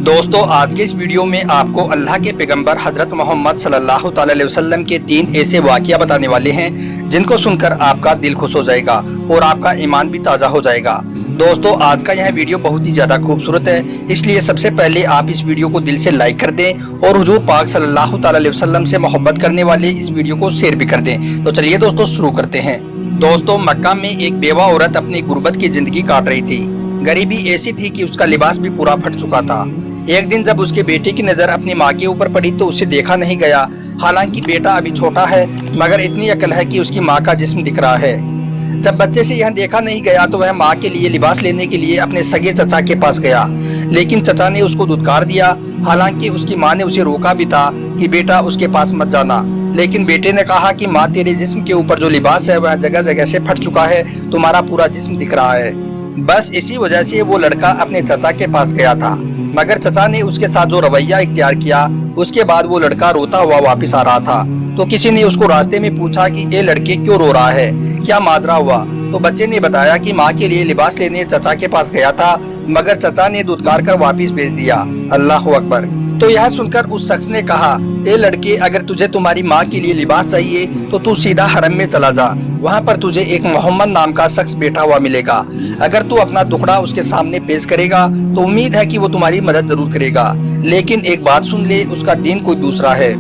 दोस्तों आज के इस वीडियो में आपको अल्लाह के पैगंबर हजरत मोहम्मद सल्लल्लाहु अलैहि वसल्लम के 3 ऐसे वाक़या बताने वाले हैं जिनको सुनकर आपका दिल खुश हो जाएगा और आपका ईमान भी ताज़ा हो जाएगा। दोस्तों आज का यह वीडियो बहुत ही ज़्यादा खूबसूरत है, इसलिए सबसे पहले आप इस वीडियो को दिल से लाइक कर दें और हुजूर पाक सल्लल्लाहु अलैहि वसल्लम से मोहब्बत करने वाले इस वीडियो को शेयर भी कर दें। तो चलिए दोस्तों शुरू करते हैं। दोस्तों मक्का में एक बेवा औरत अपनी गुर्बत की जिंदगी काट रही थी। गरीबी ऐसी थी कि उसका लिबास भी पूरा फट चुका था। एक दिन जब उसके बेटे की नज़र अपनी माँ के ऊपर पड़ी तो उसे देखा नहीं गया। हालांकि बेटा अभी छोटा है मगर इतनी अकल है कि उसकी माँ का जिस्म दिख रहा है। जब बच्चे से यह देखा नहीं गया तो वह माँ के लिए लिबास लेने के लिए अपने सगे चचा के पास गया, लेकिन चचा ने उसको धुतकार दिया। हालांकि उसकी माँ ने उसे रोका भी था कि बेटा उसके पास मत जाना, लेकिन बेटे ने कहा कि माँ तेरे जिस्म के ऊपर जो लिबास है वह जगह जगह से फट चुका है, तुम्हारा पूरा जिस्म दिख रहा है। बस इसी वजह से वो लड़का अपने चचा के पास गया था, मगर चचा ने उसके साथ जो रवैया इख्तियार किया उसके बाद वो लड़का रोता हुआ वापस आ रहा था। तो किसी ने उसको रास्ते में पूछा कि ये लड़के क्यों रो रहा है, क्या माजरा हुआ। तो बच्चे ने बताया कि माँ के लिए लिबास लेने चचा के पास गया था मगर चचा ने धुतकार कर वापस भेज दिया। अल्लाह अकबर। तो यह सुनकर उस शख्स ने कहा, ए लड़के अगर तुझे तुम्हारी माँ के लिए लिबास चाहिए तो तू सीधा हरम में चला जा, वहाँ पर तुझे एक मोहम्मद नाम का शख्स बैठा हुआ मिलेगा। अगर तू अपना दुखड़ा उसके सामने पेश करेगा तो उम्मीद है कि वो तुम्हारी मदद जरूर करेगा, लेकिन एक बात सुन ले, उसका दीन कोई दूसरा है।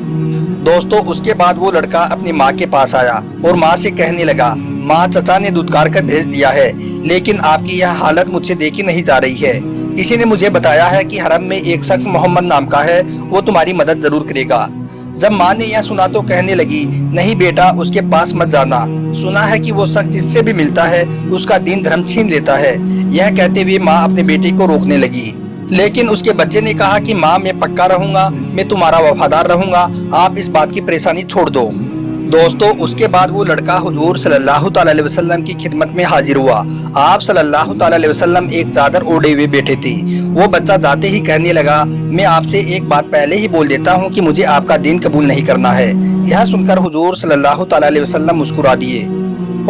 दोस्तों उसके बाद वो लड़का अपनी माँ के पास आया और माँ से कहने लगा, माँ चचा ने धुतकार कर भेज दिया है, लेकिन आपकी यह हालत मुझसे देखी नहीं जा रही है। किसी ने मुझे बताया है कि हरम में एक शख्स मोहम्मद नाम का है, वो तुम्हारी मदद जरूर करेगा। जब माँ ने यह सुना तो कहने लगी, नहीं बेटा उसके पास मत जाना, सुना है कि वो शख्स जिससे भी मिलता है उसका दीन धर्म छीन लेता है। यह कहते हुए माँ अपने बेटे को रोकने लगी, लेकिन उसके बच्चे ने कहा कि माँ मैं पक्का रहूंगा, मैं तुम्हारा वफादार रहूंगा, आप इस बात की परेशानी छोड़ दो। दोस्तों उसके बाद वो लड़का हुजूर सल्लल्लाहु अलैहि वसल्लम की खिदमत में हाजिर हुआ। आप सल्लल्लाहु अलैहि वसल्लम एक चादर ओढ़े हुए बैठे थे। वो बच्चा जाते ही कहने लगा, मैं आपसे एक बात पहले ही बोल देता हूँ कि मुझे आपका दीन कबूल नहीं करना है। यह सुनकर हुजूर सल्लल्लाहु अलैहि वसल्लम मुस्कुरा दिए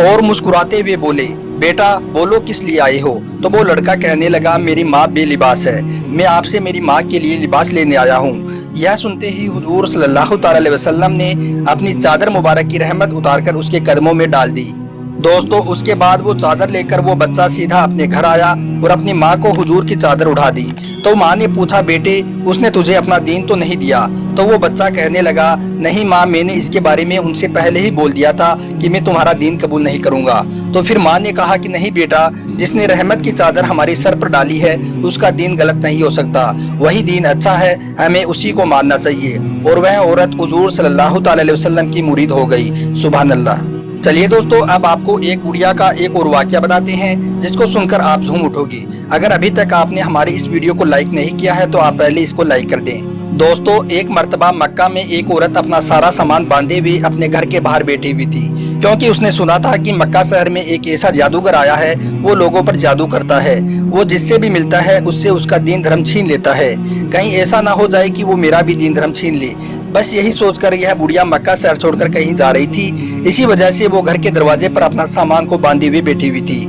और मुस्कुराते हुए बोले, बेटा बोलो किस लिए आए हो। तो वो लड़का कहने लगा, मेरी माँ बेलिबास है, मैं आपसे मेरी माँ के लिए लिबास लेने आया हूँ। यह सुनते ही हुजूर सल्लल्लाहु अलैहि वसल्लम ने अपनी चादर मुबारक की रहमत उतारकर उसके कदमों में डाल दी। दोस्तों उसके बाद वो चादर लेकर वो बच्चा सीधा अपने घर आया और अपनी माँ को हुजूर की चादर उठा दी। तो माँ ने पूछा, बेटे उसने तुझे अपना दीन तो नहीं दिया। तो वो बच्चा कहने लगा, नहीं माँ मैंने इसके बारे में उनसे पहले ही बोल दिया था कि मैं तुम्हारा दीन कबूल नहीं करूँगा। तो फिर माँ ने कहा कि नहीं बेटा, जिसने रहमत की चादर हमारे सर पर डाली है उसका दीन गलत नहीं हो सकता, वही दीन अच्छा है, हमें उसी को मानना चाहिए। और वह औरत हुजूर सल्लल्लाहु अलैहि वसल्लम की मुरीद हो गई। सुभान अल्लाह। चलिए दोस्तों अब आपको एक बुढ़िया का एक और वाक़या बताते हैं जिसको सुनकर आप झूम उठोगे। अगर अभी तक आपने हमारे इस वीडियो को लाइक नहीं किया है तो आप पहले इसको लाइक कर दें। दोस्तों एक मर्तबा मक्का में एक औरत अपना सारा सामान बांधे हुए अपने घर के बाहर बैठी हुई थी, क्योंकि उसने सुना था कि मक्का शहर में एक ऐसा जादूगर आया है, वो लोगों पर जादू करता है, वो जिससे भी मिलता है उससे उसका दीन धर्म छीन लेता है। कहीं ऐसा ना हो जाए कि वो मेरा भी दीन धर्म छीन ले। बस यही सोचकर यह बुढ़िया मक्का शहर छोड़कर कहीं जा रही थी। इसी वजह से वो घर के दरवाजे पर अपना सामान को बांधे हुए बैठी हुई थी।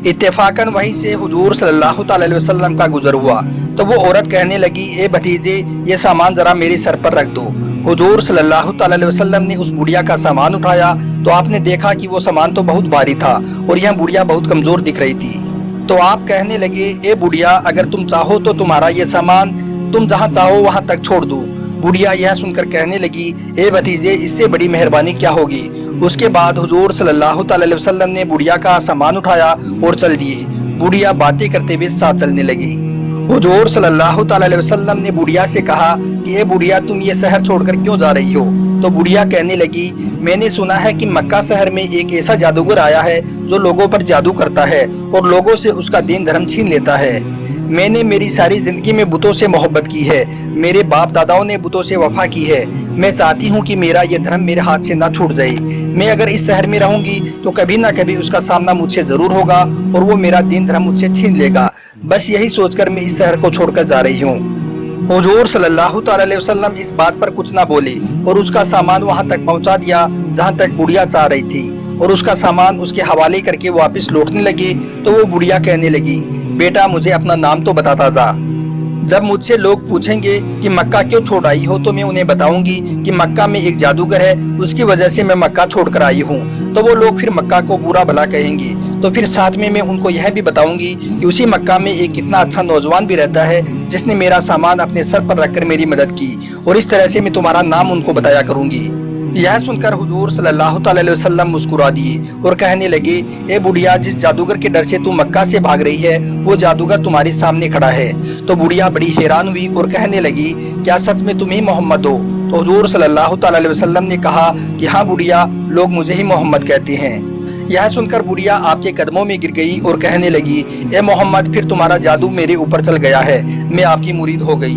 इत्तेफाकन वहीं से हुजूर सल्लल्लाहु अलैहि वसल्लम का गुजर हुआ तो वो औरत कहने लगी, ए भतीजे ये सामान जरा मेरे सर पर रख दो। हुजूर सल्लल्लाहु अलैहि वसल्लम ने उस बुढ़िया का सामान उठाया तो आपने देखा कि वो सामान तो बहुत भारी था और यह बुढ़िया बहुत कमजोर दिख रही थी। तो आप कहने लगे, ए बुढ़िया अगर तुम चाहो तो तुम्हारा ये सामान तुम जहाँ चाहो वहाँ तक छोड़ दो। बुढ़िया यह सुनकर कहने लगी, ए भतीजे इससे बड़ी मेहरबानी क्या होगी। उसके बाद हुजूर सल्लल्लाहु अलैहि वसल्लम ने बुढ़िया का सामान उठाया और चल दिए। बुढ़िया बातें करते हुए साथ चलने लगी। हुजूर सल्लल्लाहु अलैहि वसल्लम ने बुढ़िया से कहा कि ए बुढ़िया तुम ये शहर छोड़कर क्यों जा रही हो। तो बुढ़िया कहने लगी, मैंने सुना है कि मक्का शहर में एक ऐसा जादूगर आया है जो लोगों पर जादू करता है और लोगों से उसका दीन धर्म छीन लेता है। मैंने मेरी सारी जिंदगी में बुतों से मोहब्बत की है, मेरे बाप दादाओं ने बुतों से वफा की है। मैं चाहती हूँ कि मेरा ये धर्म मेरे हाथ से ना छूट जाए। मैं अगर इस शहर में रहूंगी तो कभी ना कभी उसका सामना मुझसे जरूर होगा और वो मेरा दीन धर्म मुझसे छीन लेगा। बस यही सोचकर मैं इस शहर को छोड़कर जा रही हूँ। हुजूर सल्लल्लाहु अलैहि वसल्लम इस बात पर कुछ ना बोले और उसका सामान वहाँ तक पहुँचा दिया जहाँ तक बुढ़िया चाह रही थी और उसका सामान उसके हवाले करके वापस लौटने लगे। तो वो बुढ़िया कहने लगी, बेटा मुझे अपना नाम तो बताता जा। जब मुझसे लोग पूछेंगे कि मक्का क्यों छोड़ आई हो, तो मैं उन्हें बताऊंगी कि मक्का में एक जादूगर है, उसकी वजह से मैं मक्का छोड़ कर आई हूँ। तो वो लोग फिर मक्का को बुरा भला कहेंगे। तो फिर साथ में मैं उनको यह भी बताऊंगी कि उसी मक्का में एक कितना अच्छा नौजवान भी रहता है जिसने मेरा सामान अपने सर पर रखकर मेरी मदद की, और इस तरह से मैं तुम्हारा नाम उनको बताया करूंगी। यह सुनकर हुजूर सल्लल्लाहु अलैहि वसल्लम मुस्कुरा दिए और कहने लगे, ए बुढ़िया, जिस जादूगर के डर से तू मक्का से भाग रही है वो जादूगर तुम्हारे सामने खड़ा है। तो बुढ़िया बड़ी हैरान हुई और कहने लगी, क्या सच में तुम ही मोहम्मद हो? तो हुजूर सल्लल्लाहु अलैहि वसल्लम ने कहा कि हाँ बुढ़िया, लोग मुझे ही मोहम्मद कहते हैं। यह सुनकर बुढ़िया आपके कदमों में गिर गई और कहने लगी, ए मोहम्मद, फिर तुम्हारा जादू मेरे ऊपर चल गया है, मैं आपकी मुरीद हो गई।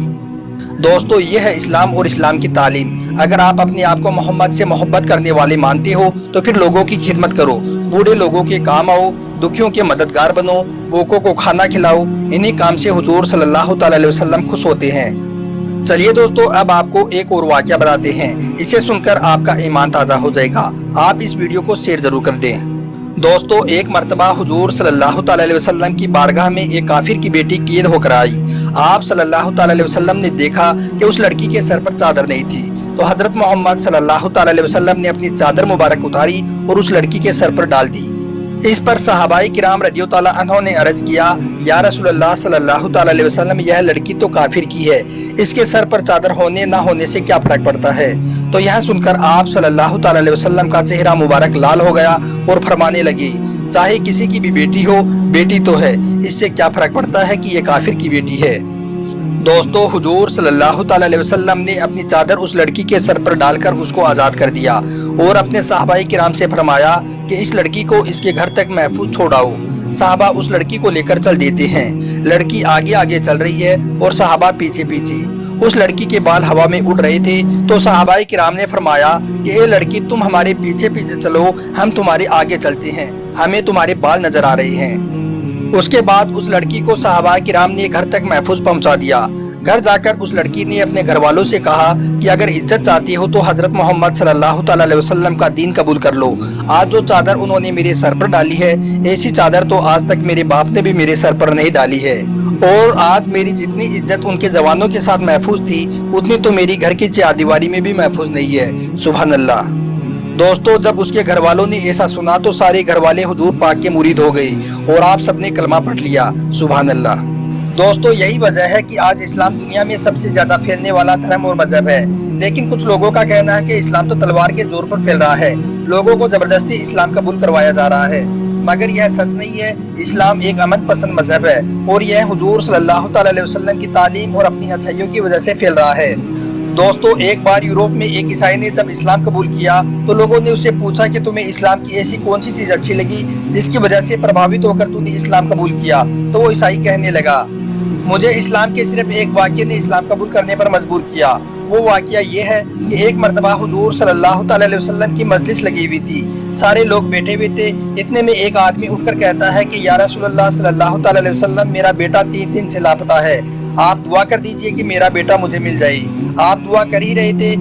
दोस्तों, ये है इस्लाम और इस्लाम की तालीम। अगर आप अपने आप को मोहम्मद से मोहब्बत करने वाले मानते हो तो फिर लोगों की खिदमत करो, बूढ़े लोगों के काम आओ, दुखियों के मददगार बनो, भूखों को खाना खिलाओ। इन्हीं काम से हुजूर सल्लल्लाहु अलैहि वसल्लम खुश होते हैं। चलिए दोस्तों, अब आपको एक और वाक़या बताते हैं, इसे सुनकर आपका ईमान ताज़ा हो जाएगा। आप इस वीडियो को शेयर जरूर कर दें। दोस्तों, एक मर्तबा हुजूर सल्लल्लाहु अलैहि वसल्लम की बारगाह में एक काफिर की बेटी कैद होकर आई। आप सल्लल्लाहु अलैहि वसल्लम ने देखा कि उस लड़की के सर पर चादर नहीं थी, तो हजरत मोहम्मद सल्लल्लाहु अलैहि वसल्लम ने अपनी चादर मुबारक उतारी और उस लड़की के सर पर डाल दी। इस पर सहाबाई किराम रज़ियल्लाहु ताला अन्हों ने अर्ज किया, या रसूलल्लाह सल्लल्लाहु अलैहि वसल्लम, यह लड़की तो काफिर की है, इसके सर पर चादर होने ना होने से क्या फर्क पड़ता है? तो यह सुनकर आप सल्लल्लाहु अलैहि वसल्लम का चेहरा मुबारक लाल हो गया और फरमाने लगे, चाहे किसी की भी बेटी हो, बेटी तो है, इससे क्या फर्क पड़ता है कि ये काफिर की बेटी है। दोस्तों, हुजूर सल्लल्लाहु अलैहि वसल्लम ने अपनी चादर उस लड़की के सर पर डालकर उसको आज़ाद कर दिया और अपने सहाबाई किराम से फरमाया कि इस लड़की को इसके घर तक महफूज छोड़ाओ। सहाबा उस लड़की को लेकर चल देते हैं। लड़की आगे आगे चल रही है और सहाबा पीछे पीछे। उस लड़की के बाल हवा में उड़ रहे थे, तो सहाबाई किराम ने फरमाया कि ए लड़की, तुम हमारे पीछे पीछे चलो, हम तुम्हारे आगे चलते हैं, हमें तुम्हारे बाल नजर आ रहे हैं। उसके बाद उस लड़की को सहाबाए किराम ने घर तक महफूज पहुंचा दिया। घर जाकर उस लड़की ने अपने घर वालों से कहा कि अगर इज्जत चाहती हो तो हजरत मोहम्मद सल्लल्लाहु अलैहि वसल्लम का दीन कबूल कर लो। आज जो चादर उन्होंने मेरे सर पर डाली है, ऐसी चादर तो आज तक मेरे बाप ने भी मेरे सर पर नहीं डाली है, और आज मेरी जितनी इज्जत उनके जवानों के साथ महफूज थी, उतनी तो मेरी घर की चारदीवारी में भी महफूज नहीं है। सुभान अल्लाह। दोस्तों, जब उसके घर वालों ने ऐसा सुना तो सारे घर वाले हुजूर पाक के मुरीद हो गए और आप सबने कलमा पढ़ लिया। सुभान अल्लाह। दोस्तों, यही वजह है कि आज इस्लाम दुनिया में सबसे ज्यादा फैलने वाला धर्म और मजहब है। लेकिन कुछ लोगों का कहना है कि इस्लाम तो तलवार के जोर पर फैल रहा है, लोगों को जबरदस्ती इस्लाम कबूल करवाया जा रहा है। मगर यह सच नहीं है। इस्लाम एक अमन पसंद मजहब है और यह हुजूर सल्लल्लाहु अलैहि वसल्लम की तालीम और अपनी अच्छाइयों की वजह से फैल रहा है। दोस्तों, एक बार यूरोप में एक ईसाई ने जब इस्लाम कबूल किया तो लोगों ने उससे पूछा कि तुम्हें इस्लाम की ऐसी कौन सी चीज़ अच्छी लगी जिसकी वजह से प्रभावित होकर तूने इस्लाम कबूल किया? तो वो ईसाई कहने लगा, मुझे इस्लाम के सिर्फ एक वाक़ये ने इस्लाम कबूल करने पर मजबूर किया। वो वाक़या ये है कि एक मरतबा हुजूर सल्लल्लाहु अलैहि वसल्लम की मजलिस लगी हुई थी, सारे लोग बैठे हुए थे। इतने में एक आदमी उठकर कहता है कि या रसूलल्लाह सल्लल्लाहु अलैहि वसल्लम, मेरा बेटा 3 दिन से लापता है, आप दुआ कर दीजिए कि मेरा बेटा मुझे मिल जाए। आप दुआ कर ही रहे थे,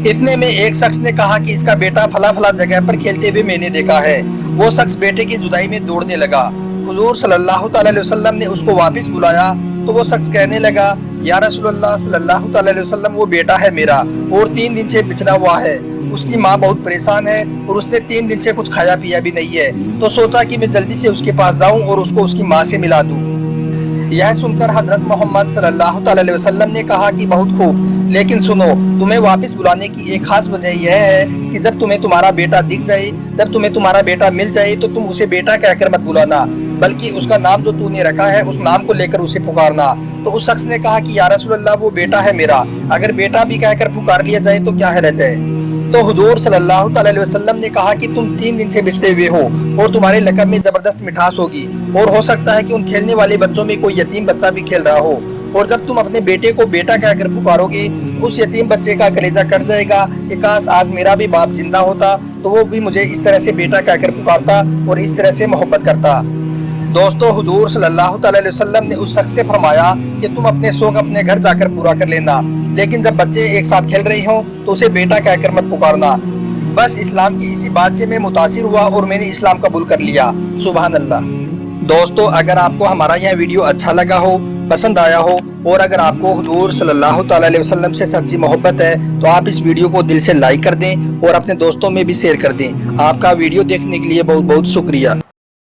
इतने में एक शख्स ने कहा कि इसका बेटा फला फला जगह पर खेलते हुए मैंने देखा है। वो शख्स बेटे की जुदाई में दौड़ने लगा। हुजूर सल्लल्लाहु अलैहि वसल्लम ने उसको वापस बुलाया तो वो शख्स कहने लगा, या रसूलल्लाह सल्लल्लाहु अलैहि वसल्लम, वो बेटा है मेरा और 3 दिन से बिछड़ा हुआ है, उसकी माँ बहुत परेशान है और उसने 3 दिन से कुछ खाया पिया भी नहीं है। तो सोचा कि मैं जल्दी से उसके पास जाऊं और उसको उसकी माँ से मिला दूं। यह सुनकर हजरत मोहम्मद सल्लल्लाहु अलैहि वसल्लम ने कहा कि बहुत खूब, लेकिन सुनो, तुम्हें वापस बुलाने की एक खास वजह यह है कि जब तुम्हें तुम्हारा बेटा दिख जाए, जब तुम्हें तुम्हारा बेटा मिल जाए तो तुम उसे बेटा कहकर मत बुलाना, बल्कि उसका नाम जो तूने रखा है उस नाम को लेकर उसे पुकारना। तो उस शख्स ने कहा कि या रसूलल्लाह, वो बेटा है मेरा, अगर बेटा भी कहकर पुकार लिया जाए तो क्या हरज है? तो हुजूर सल्लल्लाहु अलैहि वसल्लम ने कहा कि तुम 3 दिन से बिछड़े हुए हो और तुम्हारे लक़ब में जबरदस्त मिठास होगी और हो सकता है कि उन खेलने वाले बच्चों में कोई यतीम बच्चा भी खेल रहा हो, और जब तुम अपने बेटे को बेटा कहकर पुकारोगे तो उस यतीम बच्चे का कलेजा कट जाएगा कि काश आज मेरा भी बाप जिंदा होता तो वो भी मुझे इस तरह से बेटा कहकर पुकारता और इस तरह से मोहब्बत करता। दोस्तों, हुजूर सल्लल्लाहु अलैहि वसल्लम ने उस शख्स से फरमाया कि तुम अपने शौक अपने घर जाकर पूरा कर लेना, लेकिन जब बच्चे एक साथ खेल रहे हों तो उसे बेटा कहकर मत पुकारना। बस इस्लाम की इसी बात से मैं मुतासिर हुआ और मैंने इस्लाम कबूल कर लिया। सुभान अल्लाह। دوستو اگر آپ کو ہمارا یہ ویڈیو اچھا لگا ہو، پسند آیا ہو اور اگر آپ کو حضور صلی اللہ تعالیٰ علیہ وسلم سے سچی محبت ہے تو آپ اس ویڈیو کو دل سے لائک کر دیں اور اپنے دوستوں میں بھی شیئر کر دیں۔ آپ کا ویڈیو دیکھنے کے لیے بہت بہت شکریہ۔